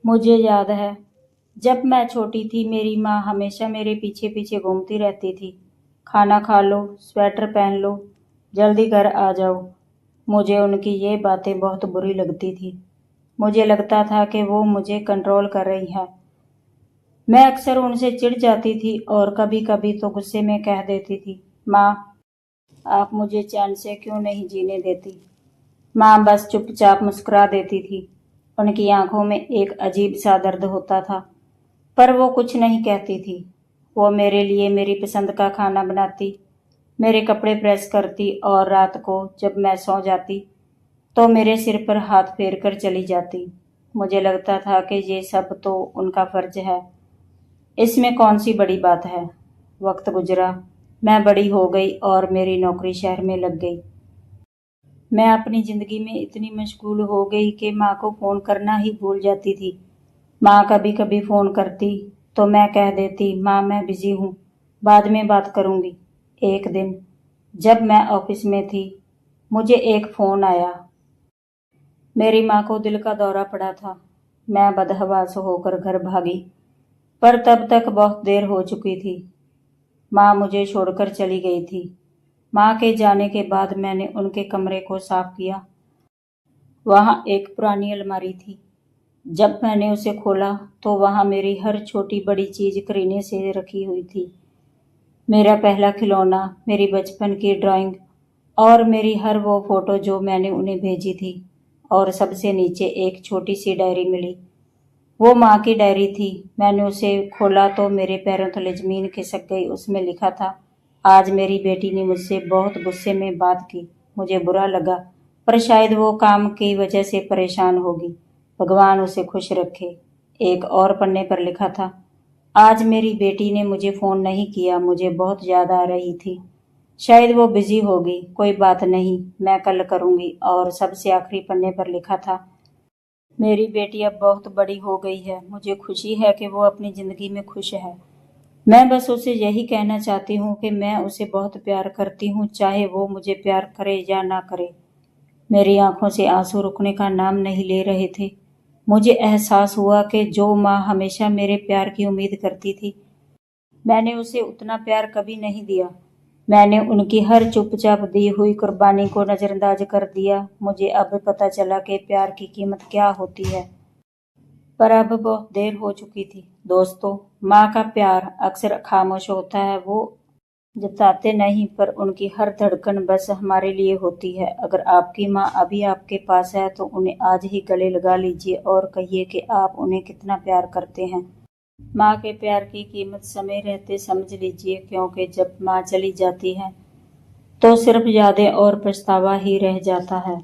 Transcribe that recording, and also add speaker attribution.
Speaker 1: मुझे याद है, जब मैं छोटी थी मेरी माँ हमेशा मेरे पीछे पीछे घूमती रहती थी। खाना खा लो, स्वेटर पहन लो, जल्दी घर आ जाओ। मुझे उनकी ये बातें बहुत बुरी लगती थी। मुझे लगता था कि वो मुझे कंट्रोल कर रही है। मैं अक्सर उनसे चिढ़ जाती थी और कभी कभी तो गुस्से में कह देती थी, माँ, आप मुझे चैन से क्यों नहीं जीने देती। माँ बस चुपचाप मुस्कुरा देती थी। उनकी आंखों में एक अजीब सा दर्द होता था, पर वो कुछ नहीं कहती थी। वो मेरे लिए मेरी पसंद का खाना बनाती, मेरे कपड़े प्रेस करती और रात को जब मैं सो जाती तो मेरे सिर पर हाथ फेर कर चली जाती। मुझे लगता था कि ये सब तो उनका फर्ज है, इसमें कौन सी बड़ी बात है। वक्त गुजरा, मैं बड़ी हो गई और मेरी नौकरी शहर में लग गई। मैं अपनी जिंदगी में इतनी मशगूल हो गई कि माँ को फोन करना ही भूल जाती थी। माँ कभी कभी फोन करती तो मैं कह देती, माँ मैं बिजी हूँ, बाद में बात करूंगी। एक दिन जब मैं ऑफिस में थी, मुझे एक फोन आया। मेरी माँ को दिल का दौरा पड़ा था। मैं बदहवास होकर घर भागी, पर तब तक बहुत देर हो चुकी थी। माँ मुझे छोड़कर चली गई थी। माँ के जाने के बाद मैंने उनके कमरे को साफ किया। वहाँ एक पुरानी अलमारी थी। जब मैंने उसे खोला तो वहाँ मेरी हर छोटी बड़ी चीज करीने से रखी हुई थी। मेरा पहला खिलौना, मेरी बचपन की ड्राइंग और मेरी हर वो फोटो जो मैंने उन्हें भेजी थी। और सबसे नीचे एक छोटी सी डायरी मिली। वो माँ की डायरी थी। मैंने उसे खोला तो मेरे पैरों तले जमीन खिसक गई। उसमें लिखा था, आज मेरी बेटी ने मुझसे बहुत गुस्से में बात की। मुझे बुरा लगा, पर शायद वो काम की वजह से परेशान होगी। भगवान उसे खुश रखे। एक और पन्ने पर लिखा था, आज मेरी बेटी ने मुझे फोन नहीं किया, मुझे बहुत याद आ रही थी। शायद वो बिजी होगी, कोई बात नहीं, मैं कल करूंगी। और सबसे आखिरी पन्ने पर लिखा था, मेरी बेटी अब बहुत बड़ी हो गई है, मुझे खुशी है कि वो अपनी जिंदगी में खुश है। मैं बस उसे यही कहना चाहती हूँ कि मैं उसे बहुत प्यार करती हूँ, चाहे वो मुझे प्यार करे या ना करे। मेरी आंखों से आंसू रुकने का नाम नहीं ले रहे थे। मुझे एहसास हुआ कि जो माँ हमेशा मेरे प्यार की उम्मीद करती थी, मैंने उसे उतना प्यार कभी नहीं दिया। मैंने उनकी हर चुपचाप दी हुई कुर्बानी को नजरअंदाज कर दिया। मुझे अब पता चला कि प्यार की कीमत क्या होती है, पर अब बहुत देर हो चुकी थी। दोस्तों, माँ का प्यार अक्सर खामोश होता है। वो जताते नहीं, पर उनकी हर धड़कन बस हमारे लिए होती है। अगर आपकी माँ अभी आपके पास है तो उन्हें आज ही गले लगा लीजिए और कहिए कि आप उन्हें कितना प्यार करते हैं। माँ के प्यार की कीमत समय रहते समझ लीजिए, क्योंकि जब माँ चली जाती है तो सिर्फ यादें और पछतावा ही रह जाता है।